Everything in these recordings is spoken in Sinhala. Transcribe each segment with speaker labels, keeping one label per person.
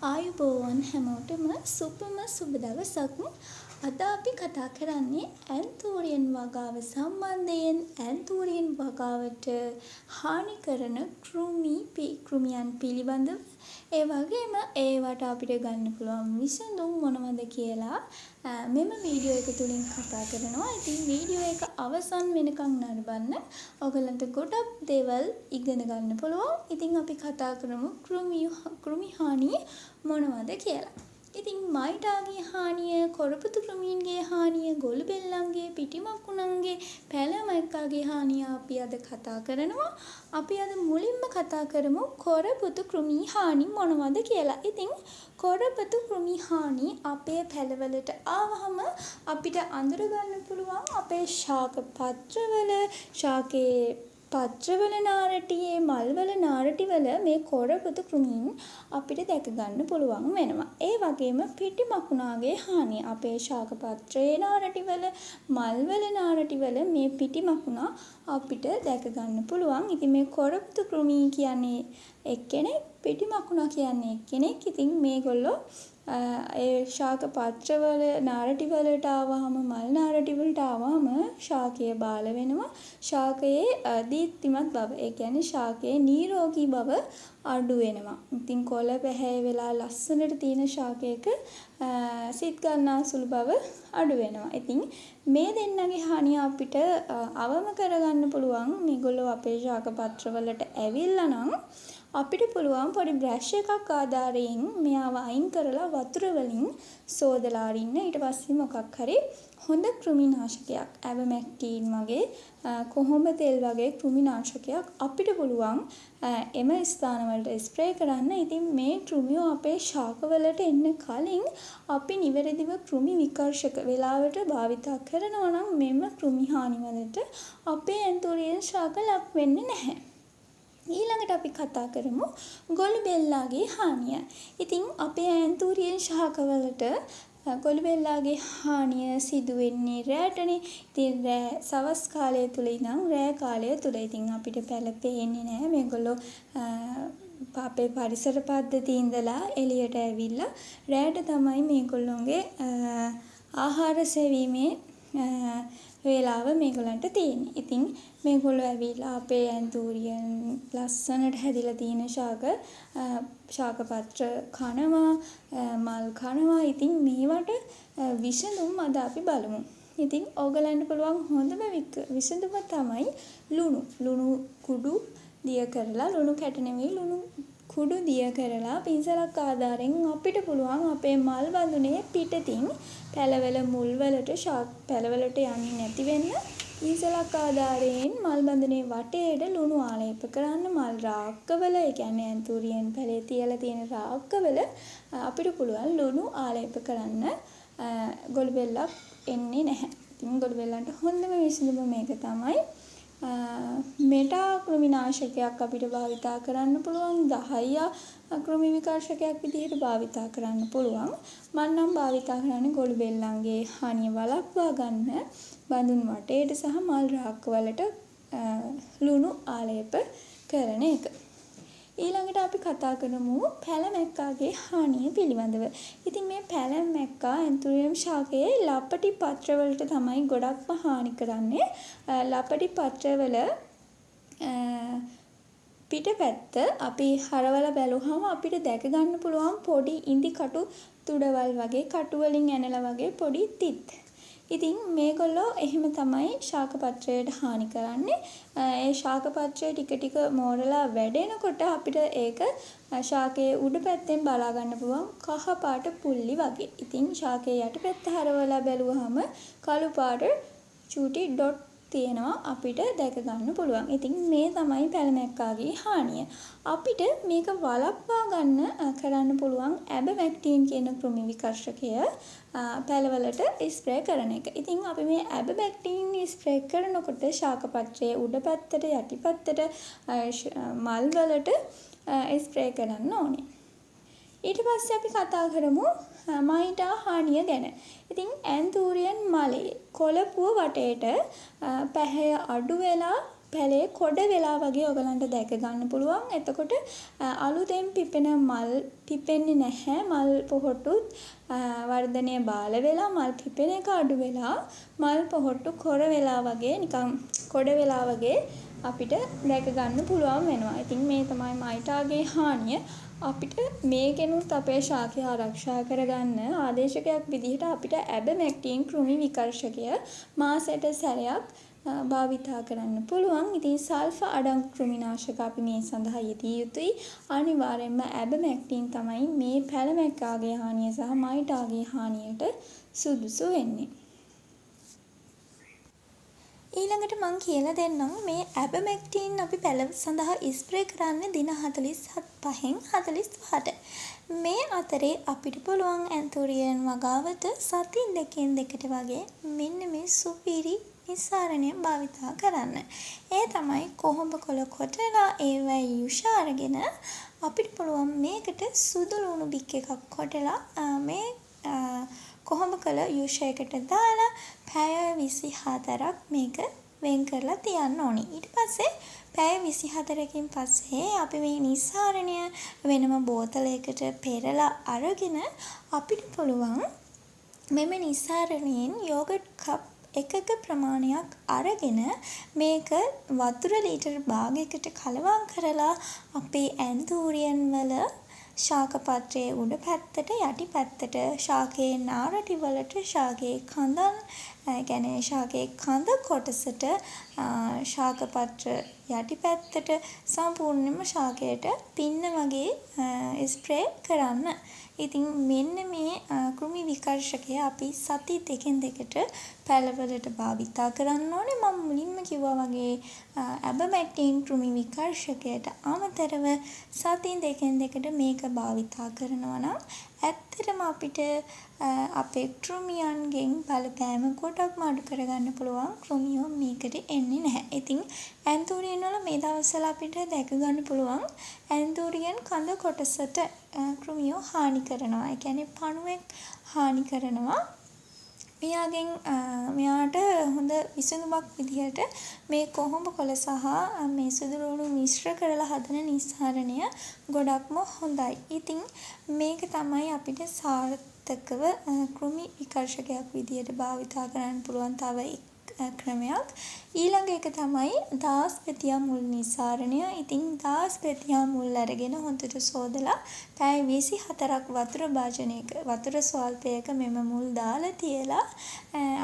Speaker 1: ආයුබෝවන් හැමෝටම සුපම සුබ දවසක්. අද අපි කතා කරන්නේ ඇන්තූරියන් වගාව සම්බන්ධයෙන් ඇන්තූරියන් වගාවට හානි කරන කෘමියන් පිළිබඳව ඒ වගේම ඒවට අපිට ගන්න පුළුවන් විසඳුම් මොනවද කියලා මෙම වීඩියෝ එක තුලින් කතා කරනවා. ඉතින් වීඩියෝ එක අවසන් වෙනකන් නරඹන්න. ඔයගලන්ට ගොඩක් දේවල් ඉගෙන ගන්න පුළුවන්. ඉතින් අපි කතා කරමු කෘමි හානිය මොනවද කියලා. ඉතින් මයිටාගේ හානිය, කොරපතු කෘමීන්ගේ හානිය, ගොළු බෙල්ලන්ගේ, පිටිමකුණන්ගේ, පැලමැක්කාගේ හානිය අපි අද කතා කරනවා. අපි අද මුලින්ම කතා කරමු කොරපතු කෘමී හානි මොනවද කියලා. ඉතින් කොරපතු කෘමී හානි අපේ පැලවලට ආවහම අපිට අඳුර ගන්න පුළුවන් අපේ ශාක පත්‍රවල, ශාකේ පත්‍රවල නාරටියේ මල්වල නාරටිවල මේ කොරපතු කෘමීන් අපිට දැක ගන්න පුළුවන් වෙනවා. ඒ වගේම පිටි මකුණාගේ හානිය අපේ ශාක පත්‍රයේ නාරටිවල මල්වල නාරටිවල මේ පිටි මකුණා අපිට දැක ගන්න පුළුවන්. ඉතින් මේ කොරපතු කෘමී කියන්නේ එක්කෙනෙක්, පිටි මකුණා කියන්නේ එක්කෙනෙක්. ඉතින් මේගොල්ලෝ ඒ ශාක පත්‍රවල නාරටිවලට ආවහම, මල් නාරටිවලට ආවහම ශාකය බාල වෙනවා. ශාකයේ දීප්තිමත් බව, ඒ කියන්නේ ශාකයේ නිරෝගී බව අඩු වෙනවා. ඉතින් කොළ පැහැය වෙලා ලස්සනට තියෙන ශාකයක සිත් ගන්නා සුළු බව අඩු වෙනවා. ඉතින් මේ දෙන්නගේ හානිය අපිට අවම කරගන්න පුළුවන්. මේගොල්ලෝ අපේ ශාක පත්‍රවලට ඇවිල්ලා නම් අපිට පුළුවන් පොඩි බ්‍රෂ් එකක් ආධාරයෙන් මෙයාව අයින් කරලා වතුර වලින් සෝදලා අරින්න. ඊට පස්සේ මොකක් හරි හොඳ කෘමිනාශකයක්, ඇවමැක්ටින් වගේ, කොහොඹ තෙල් වගේ කෘමිනාශකයක් අපිට පුළුවන් එම ස්ථානවලට ස්ප්‍රේ කරන්න. ඉතින් මේ කෘමියෝ අපේ ශාකවලට එන්න කලින් අපි නිවැරදිව කෘමි විකර්ෂක වේලාවට භාවිතා කරනවා නම් මෙම කෘමි හානි වලට අපේ ඇන්තූරියන් ශාක ලක් වෙන්නේ නැහැ. ඊළඟට අපි කතා කරමු ගොළු බෙල්ලාගේ හානිය. ඉතින් අපේ ඇන්තූරියන් ශාකවලට ගොළු බෙල්ලාගේ හානිය සිදු වෙන්නේ රැටනේ. ඉතින් සවස් කාලය තුල ඉඳන් රෑ කාලය තුල ඉතින් අපිට පැලපෙන්නේ නැහැ. මේගොල්ලෝ අපේ පරිසර පද්ධතිය ඉඳලා එළියට ඇවිල්ලා රෑට තමයි මේගොල්ලෝගේ ආහාර සෙවීමේ වේලාව මේගොල්ලන්ට තියෙන්නේ. ඉතින් මේගොල්ලෝ ඇවිල්ලා අපේ ඇන්තූරියන් ලස්සනට හැදිලා තියෙන ශාක පත්‍ර කනවා, මල් කනවා. ඉතින් මේවට විසඳුම් අද අපි බලමු. ඉතින් ඕගලන්ට පුළුවන් හොඳම විසඳුම තමයි ලුණු කුඩු දිය කරලා, ලුණු කැට නෙවෙයි ලුණු කුඩු දිය කරලා පින්සලක් ආධාරයෙන් අපිට පුළුවන් අපේ මල් බඳුනේ පිටතින් පැලවල මුල් වලට පැලවලට යන්නේ නැති වෙන්න පින්සලක් ආධාරයෙන් මල් බඳුනේ වටේට ලුණු ආලේප කරන්න. මල් රාක්කවල, ඒ කියන්නේ ඇන්තූරියන් පැලේ තියලා තියෙන රාක්කවල අපිට පුළුවන් ලුණු ආලේප කරන්න. ගොළු බෙල්ලක් එන්නේ නැහැ. ඉතින් ගොළු බෙල්ලන්ට හොඳම විසඳුම මේක තමයි. මෙටා කෘමිනාශකයක් අපිට භාවිතා කරන්න පුළුවන්. 10 කෘමි විකර්ෂකයක් විදිහට භාවිතා කරන්න පුළුවන්. මම නම් භාවිතා කරන්නේ ගොළු බෙල්ලන්ගේ හානිය වළක්වා ගන්න බඳුන් වටේට සහ මල් රාක්කවලට ලුණු ආලේප කරන එක. ඊළඟට අපි කතා කරමු පැලමැක්කාගේ හානිය පිළිබඳව. ඉතින් මේ පැලමැක්කා ඇන්තූරියම් ශාකයේ ලපටි පත්‍රවලට තමයි ගොඩක්ම හානි කරන්නේ. ලපටි පත්‍රවල පිටපැත්ත අපි හරවලා බැලුවහම අපිට දැක ගන්න පුළුවන් පොඩි ඉඳි කටු තුඩවල් වගේ, කටු වලින් ඇනලා වගේ පොඩි තිත්. ඉතින් මේගොල්ලෝ එහෙම තමයි ශාක පත්‍රයට හානි කරන්නේ. ඒ ශාක පත්‍රය ටික ටික මෝරලා වැඩෙනකොට අපිට ඒක ශාකයේ උඩ පැත්තෙන් බලා ගන්න පුළුවන් කහ පාට පුල්ලි වගේ. ඉතින් ශාකයේ යටපැත්ත හරවලා බැලුවහම කළු පාට චූටි ඩොට් තියෙනවා අපිට දැක ගන්න පුළුවන්. ඉතින් මේ තමයි පැලමැක්කාගේ හානිය. අපිට මේක වළක්වා ගන්න කරන්න පුළුවන් ඇබමැක්ටින් කියන කෘමි විකර්ෂකය පැලවලට ස්ප්‍රේ කරන එක. ඉතින් අපි මේ ඇබමැක්ටින් ස්ප්‍රේ කරනකොට ශාක පත්‍රයේ උඩ පැත්තට, යටිපැත්තට, මල් වලට ස්ප්‍රේ කරන්න ඕනේ. ඊට පස්සේ අපි කතා කරමු මයිටා හානිය ගැන. ඉතින් ඇන්තූරියන් මලේ කොළපුව වටේට පැහැය අඩු වෙලා පැලේ කොඩ වෙලා වගේ ඔයගලන්ට දැක ගන්න පුළුවන්. එතකොට අලුතෙන් පිපෙන මල් පිපෙන්නේ නැහැ. මල් පොහොට්ටුත් වර්ධනය බාල වෙලා මල් පිපෙන එක අඩු වෙලා මල් පොහොට්ටු කොර වෙලා වගේ නිකන් කොඩ වෙලා වගේ අපිට දැක ගන්න පුළුවන් වෙනවා. ඉතින් මේ තමයි මයිටාගේ හානිය. අපිට මේකෙනුත් අපේ ශාකය ආරක්ෂා කරගන්න ආදේශකයක් විදිහට අපිට ඇබමැක්ටින් කෘමි විකර්ශකය මාසයට සැරයක් භාවිතා කරන්න පුළුවන්. ඉතින් සල්ෆර් අඩංගු කෘමිනාශක අපි මේ සඳහා යෙදිය යුතුයි. අනිවාර්යයෙන්ම ඇබමැක්ටින් තමයි මේ පැලමැක්කාගේ හානිය සහ මයිටාගේ හානියට සුදුසු වෙන්නේ. ඊළඟට මම කියලා දෙන්නම් මේ ඇබමැක්ටින් අපි පැල සඳහා ස්ප්‍රේ කරන්නේ දින 45න් 48. මේ අතරේ අපිට පුළුවන් ඇන්තෝරියන් වගාවට සති දෙකෙන් දෙකට වගේ මෙන්න මේ සුපිරි නිස්සාරණය භාවිතා කරන්න. ඒ තමයි කොහොඹ කොළ කොටලා ඒවයි යුෂ අරගෙන අපිට පුළුවන් මේකට සුදු ලුණු බික් එකක් කොටලා මේ කොහොඹ කළ යුෂයකට දාලා පැය 24ක් මේක වෙන් කරලා තියන්න ඕනි. ඊට පස්සේ පැය 24කින් පස්සේ අපි මේ නිස්සාරණය වෙනම බෝතලයකට පෙරලා අරගෙන අපිට පුළුවන් මෙම නිස්සාරණයෙන් යෝගට් කප් එකක ප්‍රමාණයක් අරගෙන මේක වතුර ලීටර් භාගයකට කලවම් කරලා අපේ ඇන්තූරියන් වල ශාක පත්‍රයේ උඩ පැත්තට යටි පැත්තට ශාකයේ නාරටි වලට ශාකයේ කඳන් කියන්නේ ශාකයේ කඳ කොටසට ශාක පත්‍ර යටි පැත්තට සම්පූර්ණයෙන්ම ශාකයට පින්න වගේ ස්ප්‍රේ කරන්න. ඉතින් මෙන්න මේ කෘමි විකර්ශකය අපි සති දෙකෙන් දෙකට පැලවලට භාවිතා කරන්න ඕනේ. මම මුලින්ම කිව්වා වගේ ඇබමැක්ටින් කෘමි විකර්ශකයට අමතරව සති දෙකෙන් දෙකට මේක භාවිතා කරනවා නම් ඇත්තටම අපිට අපේ කෘමියන්ගෙන් බලපෑම ගොඩක්ම අඩු කරගන්න පුළුවන්. කෘමියෝ මේකට එන්නේ නැහැ. ඉතින් ඇන්තූරියන් වල මේ දවස්වල අපිට දැක ගන්න පුළුවන් ඇන්තූරියන් කඳ කොටසට කෘමියෝ හානි කරනවා. ඒ කියන්නේ පණුවෙක් හානි කරනවා. මෙයාට හොඳ විසඳුමක් විදිහට මේ කොහොඹ කොළ සහ මේ සුදු ලුණු මිශ්‍ර කරලා හදන නිස්සාරණය ගොඩක්ම හොඳයි. ඉතින් මේක තමයි අපිට සාර්ථකව කෘමි විකර්ශකයක් විදිහට භාවිතා කරන්න පුළුවන් තව ක්‍රමයක්. ඊළඟ එක තමයි දාස්පතියා මුල් නිස්සාරණය. ඉතින් දාස්පතියා මුල් අරගෙන හොඳට සෝදලා පැය 24ක් වතුර භාජනයක වතුර ස්වල්පයක මෙම මුල් දාලා තියලා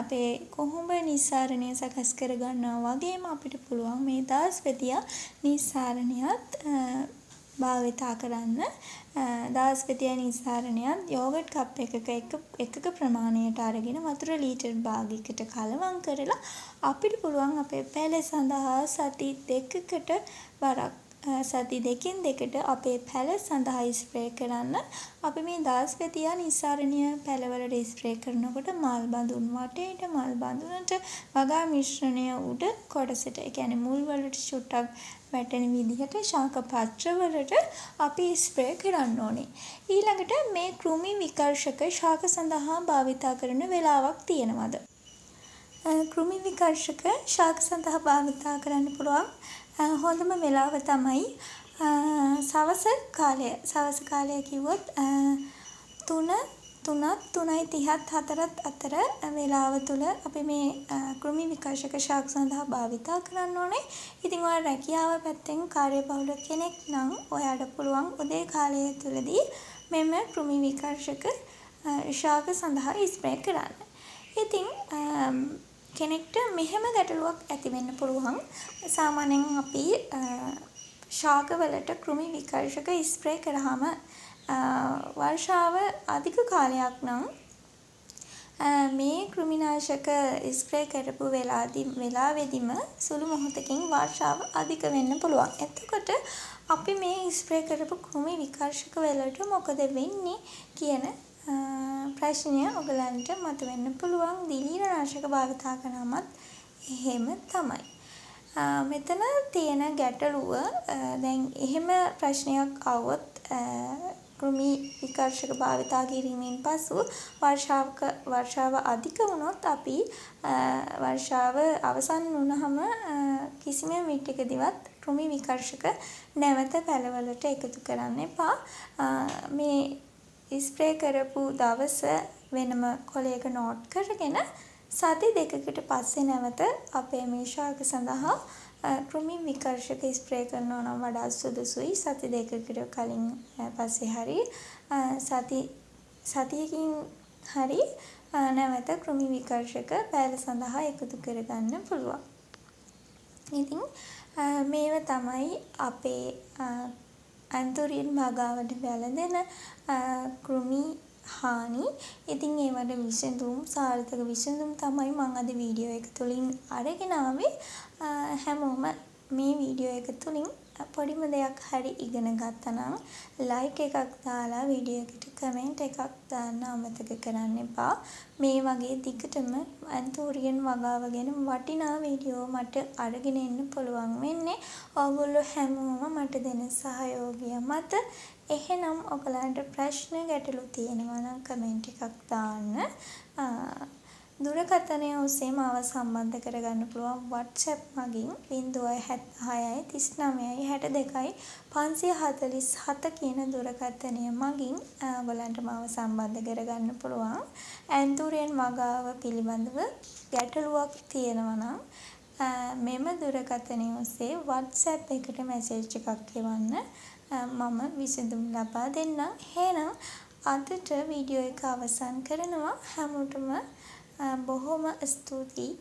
Speaker 1: අපේ කොහොඹ නිස්සාරණය සකස් කර ගන්නවා වගේම අපිට පුළුවන් මේ දාස්පතියා නිස්සාරණයත් භාවිතා කරන්න. දාස්පතියා නිස්සාරණයත් යෝගට් කප් එකක ප්‍රමාණයට අරගෙන වතුර ලීටර් භාගයකට කලවම් කරලා අපිට පුළුවන් අපේ පැල සඳහා සති දෙකකට වරක් සති දෙකෙන් දෙකට අපේ පැල සඳහා ස්ප්‍රේ කරන්න. අපි මේ දාස්පතියා නිස්සාරණය පැලවලට ස්ප්‍රේ කරනකොට මල් බඳුන් වටේට මල් බඳුනට වගා මිශ්‍රණය උඩ කොටසට ඒ කියන්නේ මුල් වලට චුට්ටක් වැටෙන විදිහට ශාක පත්‍රවලට අපි ස්ප්‍රේ කරන්න ඕනේ. ඊළඟට මේ කෘමි විකර්ශක ශාක සඳහා භාවිතා කරන වෙලාවක් තියෙනවද? කෘමි විකර්ශක ශාක සඳහා භාවිතා කරන්න පුළුවන් හොඳම වෙලාව තමයි සවස කාලය. සවස කාලය කිව්වොත් 3:30ත් 4ත් අතර වේලාව තුල අපි මේ කෘමි විකර්ශක ශාක සඳහා භාවිතා කරන්න ඕනේ. ඉතින් ඔයාලා රැකියාව පැත්තෙන් කාර්යබහුල කෙනෙක් නම් ඔයාට පුළුවන් උදේ කාලය තුලදී මෙම කෘමි විකර්ශක ශාක සඳහා ස්ප්‍රේ කරන්න. ඉතින් කෙනෙක්ට මෙහෙම ගැටලුවක් ඇති වෙන්න පුළුවන්. සාමාන්‍යයෙන් අපි ශාකවලට කෘමි විකර්ශක ස්ප්‍රේ කරාම වර්ෂාව අධික කාලයක් නම් මේ කෘමිනාශක ස්ප්‍රේ කරපු වෙලාවෙදිම සුළු මොහොතකින් වර්ෂාව අධික වෙන්න පුළුවන්. එතකොට අපි මේ ස්ප්‍රේ කරපු කෘමි විකර්ශක වලට මොකද වෙන්නේ කියන ප්‍රශ්නය ඔයගලන්ට මතුවෙන්න පුළුවන්. දිලීරනාශක භාවිතා කරාමත් එහෙම තමයි. මෙතන තියෙන ගැටලුව දැන් එහෙම ප්‍රශ්නයක් આવොත් කෘමි විකර්ශක භාවිතා කිරීමෙන් පසු වර්ෂාව අධික වුණොත් අපි වර්ෂාව අවසන් වුණාම කිසිම විටකදීවත් කෘමි විකර්ශක නැවත පැලවලට එකතු කරන්න එපා. මේ ස්ප්‍රේ කරපු දවස වෙනම කොලයක නෝට් කරගෙන සති දෙකකට පස්සේ නැවත අපේ මේ ශාක සඳහා කෘමි විකර්ශක ස්ප්‍රේ කරනවා නම් වඩා සුදුසුයි. සති දෙකකට කලින් පස්සේ හරි සතියකින් හරි නැවත කෘමි විකර්ශක පැල සඳහා එකතු කරගන්න පුළුවන්. ඉතින් මේව තමයි අපේ ඇන්තූරියන් වගාවට වැළඳෙන කෘමි හානි. ඉතින් ඒවට විසඳුම් සාර්ථක විසඳුම් තමයි මම අද වීඩියෝ එක තුලින් අරගෙන ආවේ. හැමෝම මේ වීඩියෝ එක තුලින් පොඩිම දෙයක් හරි ඉගෙන ගත්තා නම් ලයික් එකක් දාලා වීඩියෝ එකට කමෙන්ට් එකක් දාන්න අමතක කරන්න එපා. මේ වගේ දිගටම ඇන්තූරියන් වගාව ගැන වටිනා වීඩියෝ මට අරගෙන එන්න පුළුවන් වෙන්නේ ඔයගොල්ලෝ හැමෝම මට දෙන සහයෝගය මත. එහෙනම් ඔයගලන්ට ප්‍රශ්න ගැටලු තියෙනවා නම් කමෙන්ට් එකක් දාන්න. දුරකථනය ඔස්සේ මාව සම්බන්ධ කරගන්න පුළුවන් WhatsApp මගින් 076 39 62 547 කියන දුරකථනය මගින් ඔයගලන්ට මාව සම්බන්ධ කරගන්න පුළුවන්. ඇන්තූරියන් වගාව පිළිබඳව ගැටලුවක් තියෙනවා නම් මෙම දුරකථනය ඔස්සේ WhatsApp එකට මැසේජ් එකක් එවන්න. මම විසඳුම් ලබා දෙන්නම්. එහෙනම් අදට වීඩියෝ එක අවසන් කරනවා. හැමෝටම බොහොම ස්තුතියි